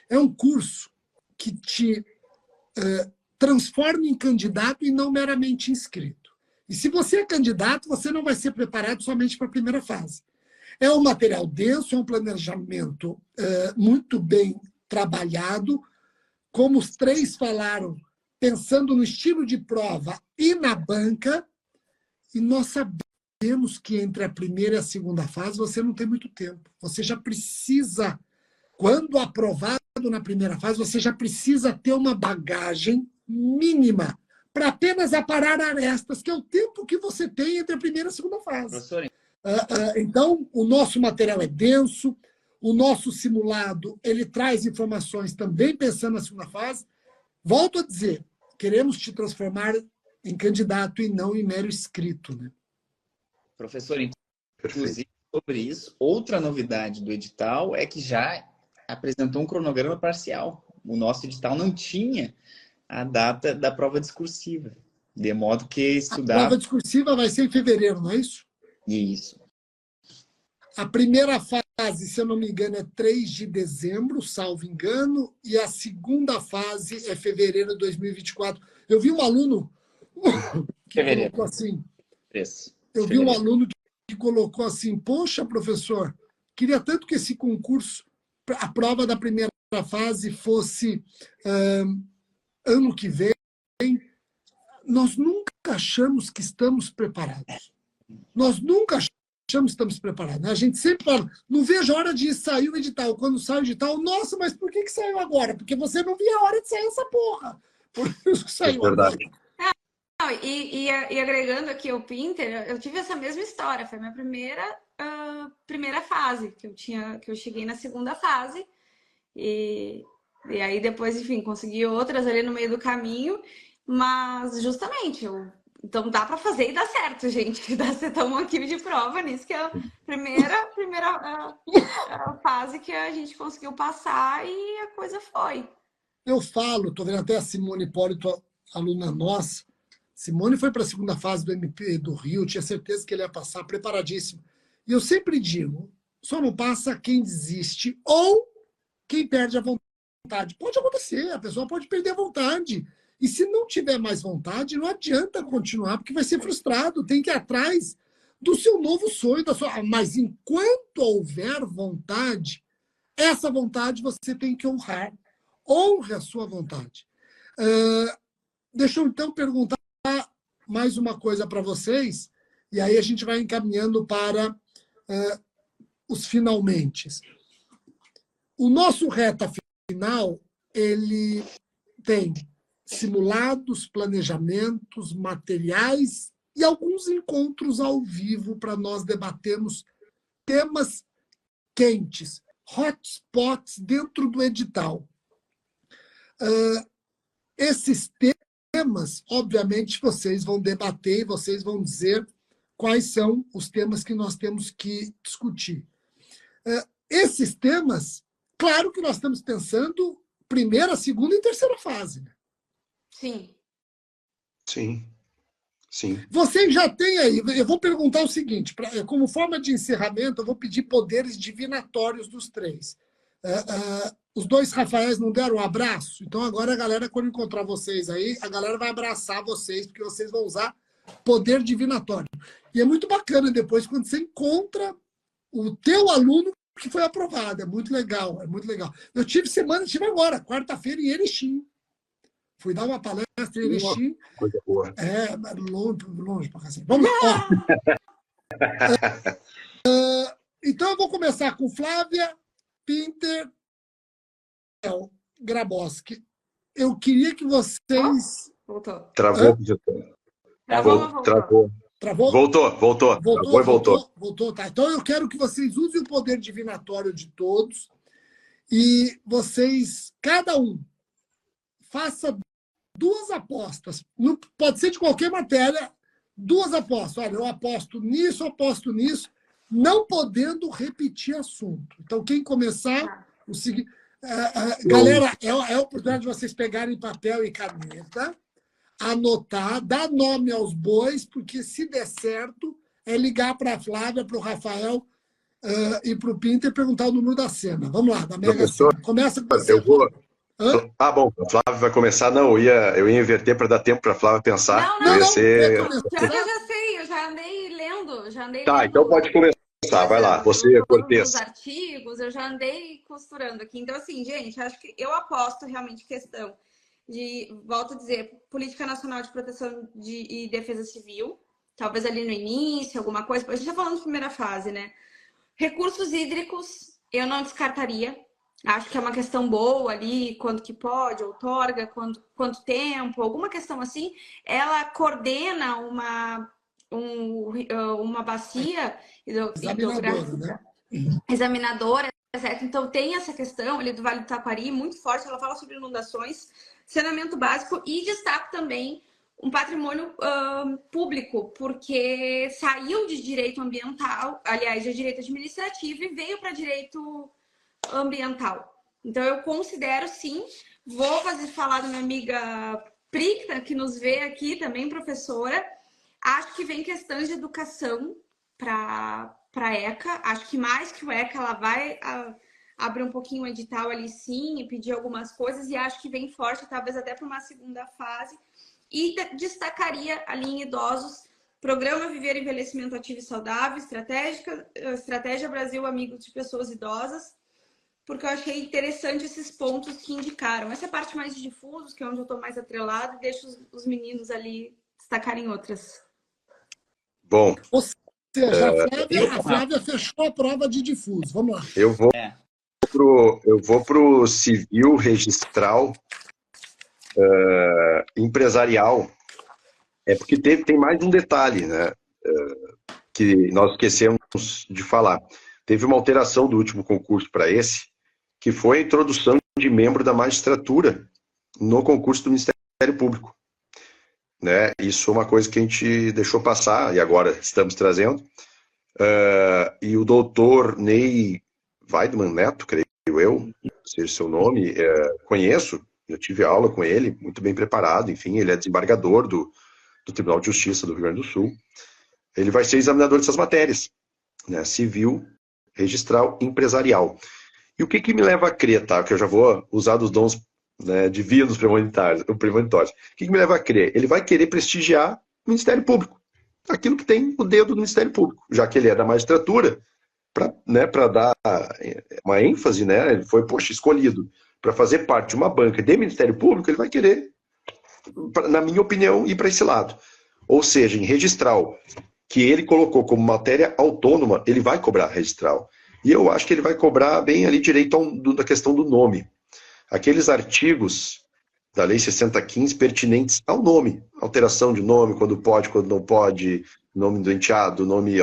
É um curso que te transforma em candidato e não meramente inscrito. E se você é candidato, você não vai ser preparado somente para a primeira fase. É um material denso, é um planejamento muito bem trabalhado. Como os três falaram, pensando no estilo de prova e na banca, E nós sabemos que entre a primeira e a segunda fase você não tem muito tempo. Você já precisa, quando aprovado na primeira fase, você já precisa ter uma bagagem mínima para apenas aparar arestas, que é o tempo que você tem entre a primeira e a segunda fase. Professor, Então, o nosso material é denso, o nosso simulado ele traz informações também pensando na segunda fase. Volto a dizer, queremos te transformar em candidato e não em mero inscrito. Né? professor, Perfeito. inclusive sobre isso, outra novidade do edital é que já apresentou um cronograma parcial. O nosso edital não tinha a data da prova discursiva, de modo que A estudar... prova discursiva vai ser em fevereiro, não é isso? Isso. A primeira fase, se eu não me engano, é 3 de dezembro, salvo engano, e a segunda fase é fevereiro de 2024. Eu vi um aluno que Fevereiro. colocou assim, Preço. eu vi um aluno que colocou assim, poxa, professor, queria tanto que esse concurso, a prova da primeira fase fosse ano que vem. Nós nunca achamos que estamos preparados. Nós nunca achamos que estamos preparados. Né? A gente sempre fala, não vejo a hora de sair o edital. Quando sai o edital, nossa, mas por que saiu agora? Porque você não via a hora de sair essa porra. Por isso que saiu agora. Não, e agregando aqui o Pinter, eu tive essa mesma história. Foi a minha primeira fase, que eu cheguei na segunda fase. E aí depois, enfim, consegui outras ali no meio do caminho. Mas justamente, então dá para fazer e dá certo, gente. Dá ser tão aqui de prova nisso, que é a primeira fase que a gente conseguiu passar e a coisa foi. Eu falo, estou vendo até a Simone Hipólito, aluna nossa. Simone foi para a segunda fase do MP do Rio, tinha certeza que ele ia passar, preparadíssimo. E eu sempre digo, só não passa quem desiste ou quem perde a vontade. Pode acontecer, a pessoa pode perder a vontade. E se não tiver mais vontade, não adianta continuar, porque vai ser frustrado. Tem que ir atrás do seu novo sonho. Mas enquanto houver vontade, essa vontade você tem que honrar. Honre a sua vontade. Deixa eu então perguntar mais uma coisa para vocês, e aí a gente vai encaminhando para os finalmente. O nosso reta final, ele tem simulados, planejamentos, materiais e alguns encontros ao vivo para nós debatermos temas quentes, hotspots dentro do edital. Esses temas, obviamente, vocês vão debater e vocês vão dizer quais são os temas que nós temos que discutir. Esses temas, claro que nós estamos pensando primeira, segunda e terceira fase. Né? Sim. Sim. Sim. Vocês já têm aí, eu vou perguntar o seguinte, como forma de encerramento, eu vou pedir poderes divinatórios dos três. Os dois Rafaéis não deram um abraço? Então agora a galera, quando encontrar vocês aí, a galera vai abraçar vocês, porque vocês vão usar poder divinatório. E é muito bacana depois quando você encontra o teu aluno que foi aprovado. É muito legal, é muito legal. Eu tive agora, quarta-feira, em Erechim. Fui dar uma palestra em Erechim. Coisa boa. Longe pra cacete. Vamos lá. Então eu vou começar com Flávia, Pinter, Grabowski. Eu queria que vocês... Voltou. Travou. Travou? Voltou. Travou e voltou. Voltou, tá. Então eu quero que vocês usem o poder divinatório de todos e vocês, cada um, faça 2 apostas. Não, pode ser de qualquer matéria, 2 apostas. Olha, eu aposto nisso, não podendo repetir assunto. Então, quem começar, o seguinte... galera, é a oportunidade de vocês pegarem papel e caneta, anotar, dar nome aos bois, porque se der certo, é ligar para a Flávia, para o Rafael e para o Pinter e perguntar o número da cena. Vamos lá, da Mega Sena. Começa com você. Eu vou... bom, a Flávia vai começar. Não, eu ia inverter para dar tempo para a Flávia pensar. Não. Eu Já sei, eu já andei lendo. Tá, então pode começar, vai lá. Você, Cortez. Os artigos, eu já andei costurando aqui. Então, assim, gente, acho que eu aposto realmente questão de, volto a dizer, Política Nacional de Proteção e Defesa Civil. talvez ali no início, alguma coisa. A gente está falando de primeira fase, né? Recursos hídricos, eu não descartaria. Acho que é uma questão boa ali, quando que pode, outorga, quanto tempo, alguma questão assim. Ela coordena uma bacia Examinadora, hidrográfica, né? examinadora, certo? Então tem essa questão ali do Vale do Taquari, muito forte, ela fala sobre inundações, saneamento básico e destaco também um patrimônio público, porque saiu de direito ambiental, aliás, de direito administrativo e veio para direito ambiental. Então eu considero sim, vou falar da minha amiga Pri, que nos vê aqui também, professora. Acho que vem questões de educação para a ECA. Acho que mais que o ECA, ela vai abrir um pouquinho o edital ali sim e pedir algumas coisas, e acho que vem forte, talvez até para uma segunda fase. E destacaria ali em idosos, Programa Viver Envelhecimento Ativo e Saudável, Estratégia Brasil Amigo de Pessoas Idosas, porque eu achei interessante esses pontos que indicaram. Essa é a parte mais de difusos, que é onde eu estou mais atrelado, e deixo os meninos ali destacarem outras. Bom, Ou seja, a Flávia fechou a prova de difuso. Vamos lá. eu vou pro civil, registral, empresarial. É porque tem mais um detalhe, né? Que nós esquecemos de falar. Teve uma alteração do último concurso para esse, que foi a introdução de membro da magistratura no concurso do Ministério Público. Né? Isso é uma coisa que a gente deixou passar, e agora estamos trazendo. E o doutor Ney Weidmann Neto, creio eu, não sei o seu nome, conheço, eu tive aula com ele, muito bem preparado, enfim, ele é desembargador do Tribunal de Justiça do Rio Grande do Sul. Ele vai ser examinador dessas matérias, né? Civil, registral, empresarial. E o que me leva a crer, tá? Que eu já vou usar dos dons, né, divinos premonitórios. O que me leva a crer? Ele vai querer prestigiar o Ministério Público. Aquilo que tem o dedo do Ministério Público. Já que ele é da magistratura, para dar uma ênfase, né? Ele foi, escolhido para fazer parte de uma banca de Ministério Público, ele vai querer, na minha opinião, ir para esse lado. Ou seja, em registral, que ele colocou como matéria autônoma, ele vai cobrar registral. E eu acho que ele vai cobrar bem ali direito da questão do nome. Aqueles artigos da Lei 6015 pertinentes ao nome. Alteração de nome, quando pode, quando não pode, nome do enteado, nome,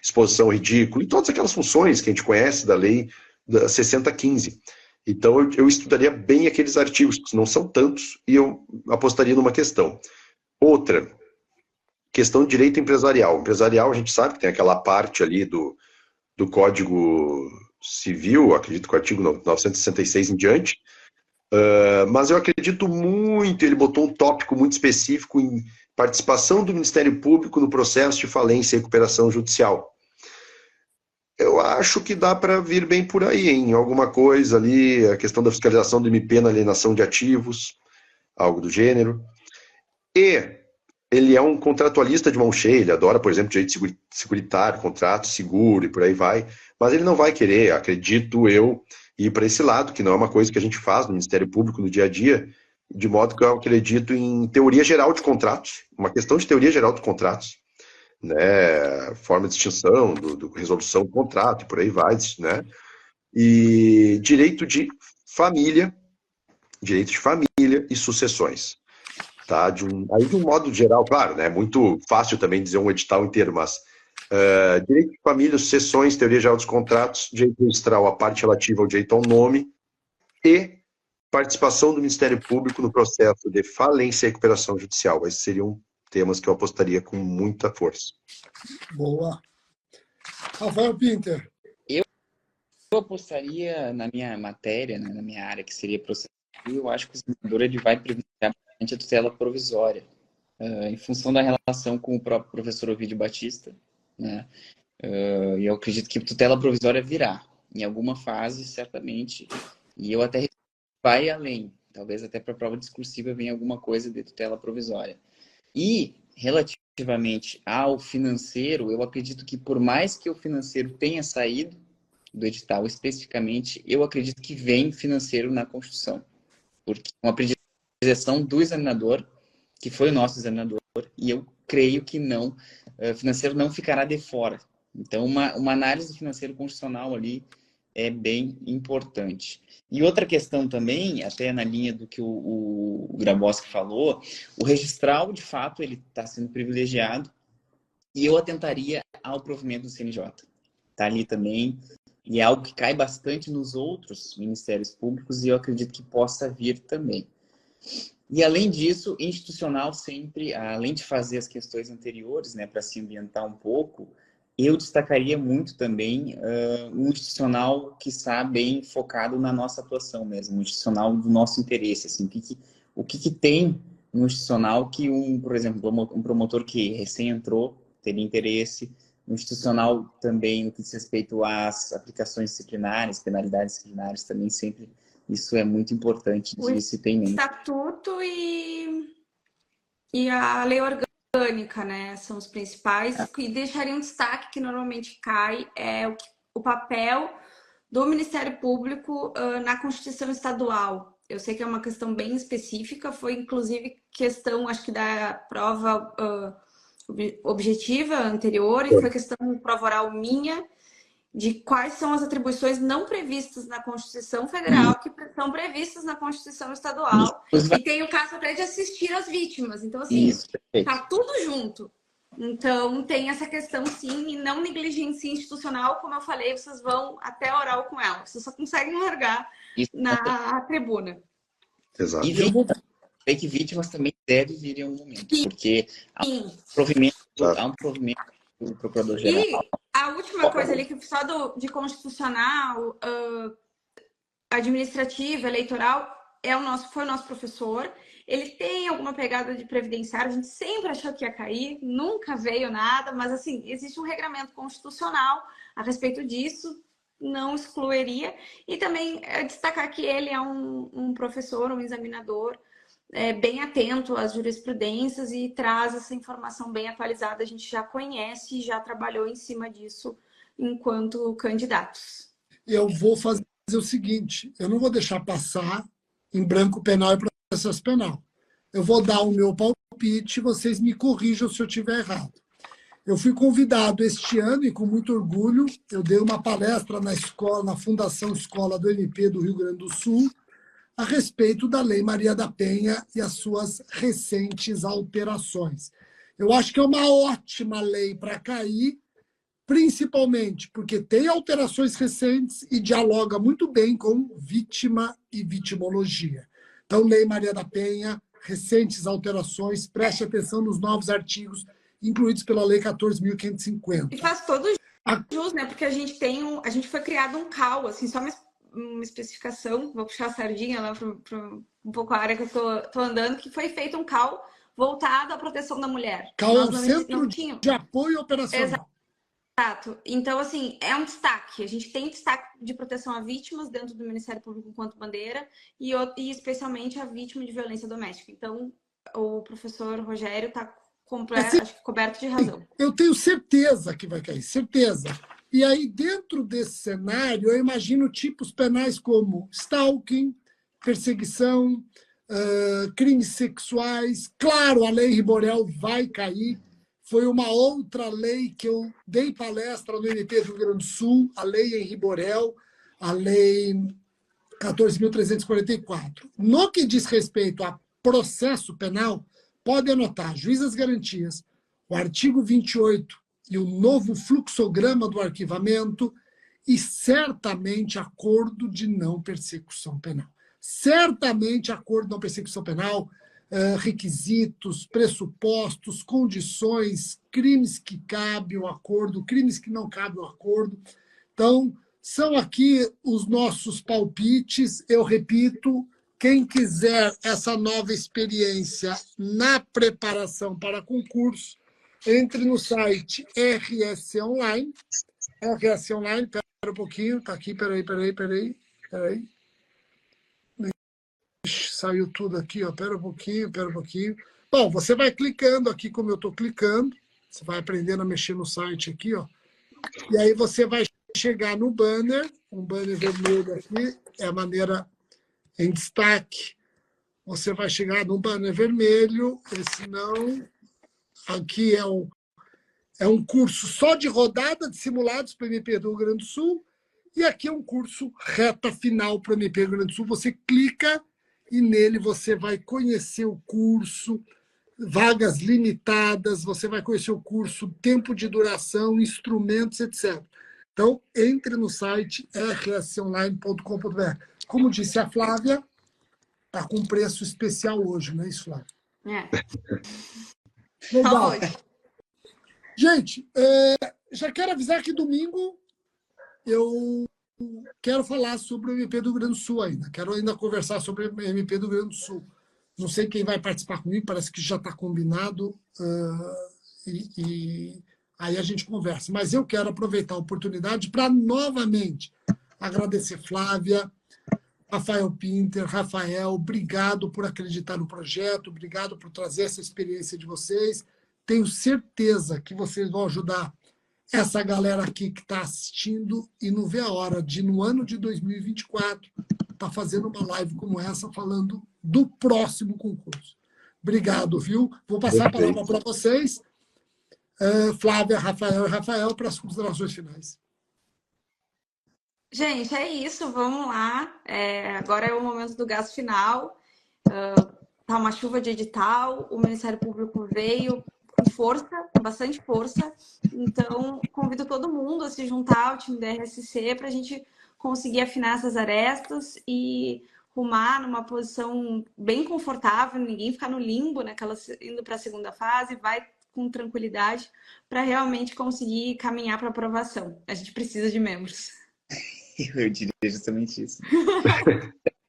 exposição ridícula, e todas aquelas funções que a gente conhece da Lei da 6015. Então eu estudaria bem aqueles artigos, que não são tantos, e eu apostaria numa questão. Outra, questão de direito empresarial. Empresarial, a gente sabe que tem aquela parte ali do Código Civil, acredito que o artigo 966 em diante, mas eu acredito muito, ele botou um tópico muito específico em participação do Ministério Público no processo de falência e recuperação judicial. Eu acho que dá para vir bem por aí, em alguma coisa ali, a questão da fiscalização do MP na alienação de ativos, algo do gênero. E ele é um contratualista de mão cheia, ele adora, por exemplo, direito securitário, contrato seguro e por aí vai, mas ele não vai querer, acredito eu, ir para esse lado, que não é uma coisa que a gente faz no Ministério Público no dia a dia, de modo que eu acredito em teoria geral de contratos, uma questão de teoria geral de contratos, né, forma de extinção, do resolução do contrato e por aí vai, né, e direito de família e sucessões. Tá? De um modo geral, claro, né? É muito fácil também dizer um edital inteiro, mas direito de família, sucessões, teoria geral dos contratos, direito registral, a parte relativa ao direito ao nome e participação do Ministério Público no processo de falência e recuperação judicial. Esses seriam temas que eu apostaria com muita força. Boa. Rafael Pinter. Eu apostaria na minha matéria, né, na minha área, que seria processo. Eu acho que o examinador ele vai privilegiar a tutela provisória, em função da relação com o próprio professor Ovidio Batista, né? E eu acredito que tutela provisória virá, em alguma fase, certamente, e eu até vai além, talvez até para a prova discursiva venha alguma coisa de tutela provisória. E, relativamente ao financeiro, eu acredito que por mais que o financeiro tenha saído do edital especificamente, eu acredito que vem financeiro na Constituição, porque uma predição do examinador, que foi o nosso examinador, e eu creio que não, financeiro não ficará de fora. Então, uma análise financeira constitucional ali é bem importante. E outra questão também, até na linha do que o Grabowski falou, o registral, de fato, ele está sendo privilegiado e eu atentaria ao provimento do CNJ. Está ali também, e é algo que cai bastante nos outros ministérios públicos e eu acredito que possa vir também. E, além disso, institucional sempre, além de fazer as questões anteriores, né, para se ambientar um pouco, eu destacaria muito também um institucional que está bem focado na nossa atuação mesmo, um institucional do nosso interesse. Assim, o que tem no institucional que, por exemplo, um promotor que recém entrou teria interesse, um institucional também no que diz respeito às aplicações disciplinares, penalidades disciplinares também sempre. Isso é muito importante de se ter em mente. O estatuto e a lei orgânica, né, são os principais. E deixaria um destaque que normalmente cai é o papel do Ministério Público na Constituição Estadual. Eu sei que é uma questão bem específica, foi inclusive questão, acho que da prova objetiva anterior, e foi questão de prova oral minha, de quais são as atribuições não previstas na Constituição Federal que são previstas na Constituição Estadual. E tem o caso até de assistir às vítimas. Então, assim, tá tudo junto. Então, tem essa questão, sim, e não negligencia institucional, como eu falei, vocês vão até oral com ela. Vocês só conseguem largar na tribuna. Exato. E sei que vítimas também devem vir em um momento, porque há um provimento do Procurador-Geral. E a última coisa ali, que só de constitucional, administrativo, eleitoral, foi o nosso professor. Ele tem alguma pegada de previdenciário, a gente sempre achou que ia cair, nunca veio nada, mas assim, existe um regramento constitucional a respeito disso, não excluiria. E também destacar que ele é um professor, um examinador, bem atento às jurisprudências e traz essa informação bem atualizada. A gente já conhece e já trabalhou em cima disso enquanto candidatos. Eu vou fazer o seguinte, eu não vou deixar passar em branco penal e processo penal. Eu vou dar o meu palpite, vocês me corrijam se eu estiver errado. Eu fui convidado este ano, e com muito orgulho, eu dei uma palestra na Fundação Escola do MP do Rio Grande do Sul, a respeito da Lei Maria da Penha e as suas recentes alterações. Eu acho que é uma ótima lei para cair, principalmente porque tem alterações recentes e dialoga muito bem com vítima e vitimologia. Então, Lei Maria da Penha, recentes alterações, preste atenção nos novos artigos incluídos pela Lei 14.550. E faz todo jus, né? Porque a gente foi criado um CAU, assim, só uma especificação, vou puxar a sardinha lá para um pouco a área que eu tô andando, que foi feito um CAU voltado à proteção da mulher. CAU é um Centro de Apoio Operacional. Exato. Então, assim, é um destaque. A gente tem destaque de proteção a vítimas dentro do Ministério Público enquanto bandeira e especialmente a vítima de violência doméstica. Então, o professor Rogério está acho que coberto de razão. Eu tenho certeza que vai cair, certeza. E aí, dentro desse cenário, eu imagino tipos penais como stalking, perseguição, crimes sexuais. Claro, a Lei Riborel vai cair. Foi uma outra lei que eu dei palestra no MP do Rio Grande do Sul, a Lei Henri Borel, a Lei 14.344. No que diz respeito a processo penal, pode anotar juiz das garantias, o artigo 28 e o novo fluxograma do arquivamento e certamente acordo de não persecução penal. Certamente acordo de não persecução penal, requisitos, pressupostos, condições, crimes que cabem ao acordo, crimes que não cabem ao acordo. Então, são aqui os nossos palpites. Eu repito, quem quiser essa nova experiência na preparação para concurso, entre no site RS Online. RS Online, espera um pouquinho, está aqui, peraí. Saiu tudo aqui, ó. Pera um pouquinho. Bom, você vai clicando aqui como eu estou clicando. Você vai aprendendo a mexer no site aqui, ó. E aí você vai chegar no banner, um banner vermelho aqui, é a maneira em destaque. Você vai chegar no banner vermelho, esse não, aqui é um curso só de rodada de simulados para o MP do Rio Grande do Sul, e aqui é um curso reta final para o MP do Rio Grande do Sul. Você clica e nele você vai conhecer o curso, vagas limitadas, você vai conhecer o curso, tempo de duração, instrumentos, etc. Então, entre no site rsonline.com.br. Como disse a Flávia, está com preço especial hoje, não é isso, Flávia? Legal. Gente, já quero avisar que domingo eu quero falar sobre o MP do Rio Grande do Sul ainda. Quero ainda conversar sobre o MP do Rio Grande do Sul. Não sei quem vai participar comigo, parece que já está combinado. E aí a gente conversa. Mas eu quero aproveitar a oportunidade para novamente agradecer Flávia, Rafael Pinter, Rafael, obrigado por acreditar no projeto, obrigado por trazer essa experiência de vocês. Tenho certeza que vocês vão ajudar essa galera aqui que está assistindo e não vê a hora de, no ano de 2024, estar fazendo uma live como essa, falando do próximo concurso. Obrigado, viu? Vou passar a palavra para vocês. Flávia, Rafael e Rafael, para as considerações finais. Gente, é isso, vamos lá. Agora é o momento do gasto final. Tá uma chuva de edital, o Ministério Público veio com força, com bastante força. Então, convido todo mundo a se juntar ao time da RSC para a gente conseguir afinar essas arestas e rumar numa posição bem confortável, ninguém ficar no limbo, indo para a segunda fase, vai com tranquilidade para realmente conseguir caminhar para aprovação. A gente precisa de membros. Eu diria justamente isso.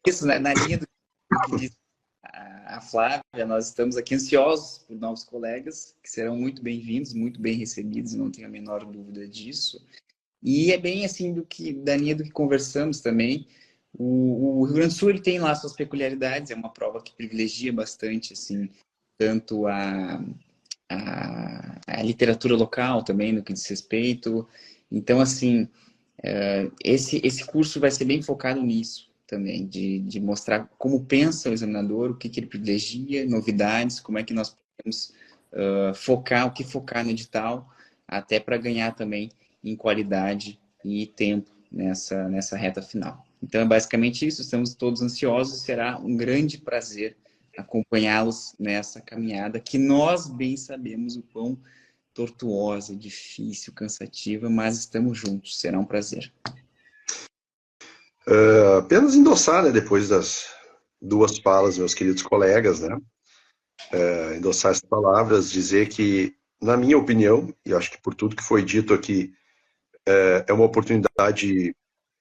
Isso, na linha do que disse a Flávia, nós estamos aqui ansiosos por novos colegas, que serão muito bem-vindos, muito bem recebidos, não tenho a menor dúvida disso. E é bem assim da linha do que conversamos também. O Rio Grande do Sul ele tem lá suas peculiaridades, é uma prova que privilegia bastante, assim, tanto a literatura local também, no que diz respeito. Então, assim, esse curso vai ser bem focado nisso também, de mostrar como pensa o examinador, o que ele privilegia, novidades, como é que nós podemos focar no edital, até para ganhar também em qualidade e tempo nessa reta final. Então, é basicamente isso, estamos todos ansiosos, será um grande prazer acompanhá-los nessa caminhada, que nós bem sabemos o quão tortuosa, difícil, cansativa, mas estamos juntos, será um prazer. Apenas endossar, né, depois das duas falas, meus queridos colegas, né, endossar essas palavras, dizer que, na minha opinião, e acho que por tudo que foi dito aqui, é uma oportunidade,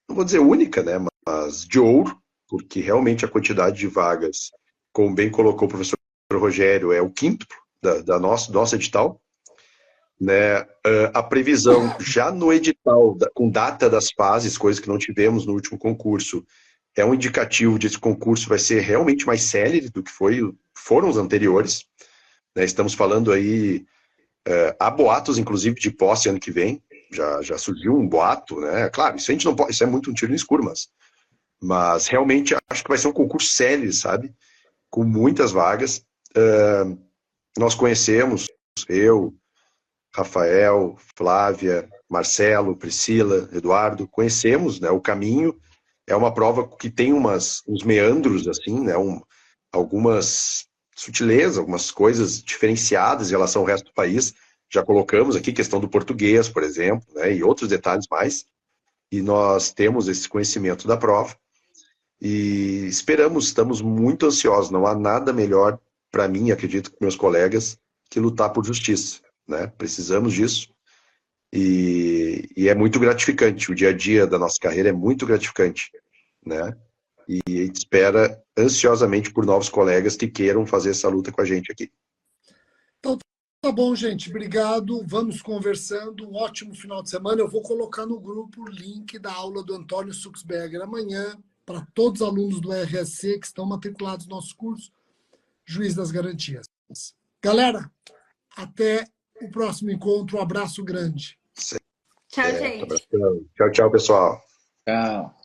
não vou dizer única, né, mas de ouro, porque realmente a quantidade de vagas, como bem colocou o professor Rogério, é o quíntuplo da nossa edital, né? A previsão já no edital, com data das fases, coisa que não tivemos no último concurso, é um indicativo de que esse concurso vai ser realmente mais célere do que foram os anteriores, né? Estamos falando aí, há boatos, inclusive, de posse ano que vem, já surgiu um boato, né? Claro, isso a gente não pode, isso é muito um tiro no escuro, mas realmente acho que vai ser um concurso célere, sabe? Com muitas vagas. Nós conhecemos, eu, Rafael, Flávia, Marcelo, Priscila, Eduardo, conhecemos, né, o caminho. É uma prova que tem uns meandros, assim, né, algumas sutilezas, algumas coisas diferenciadas em relação ao resto do país. Já colocamos aqui questão do português, por exemplo, né, e outros detalhes mais. E nós temos esse conhecimento da prova. E estamos muito ansiosos. Não há nada melhor para mim, acredito que meus colegas, que lutar por justiça, né? Precisamos disso e é muito gratificante. O dia a dia da nossa carreira é muito gratificante, né? E a gente espera ansiosamente por novos colegas que queiram fazer essa luta com a gente aqui. Então, tá bom, gente. Obrigado. Vamos conversando. Um ótimo final de semana. Eu vou colocar no grupo o link da aula do Antônio Suxberger amanhã, para todos os alunos do RSC que estão matriculados no nosso curso, Juiz das Garantias. Galera, até o próximo encontro. Um abraço grande. Tchau, gente. Tchau, tchau, pessoal. Tchau.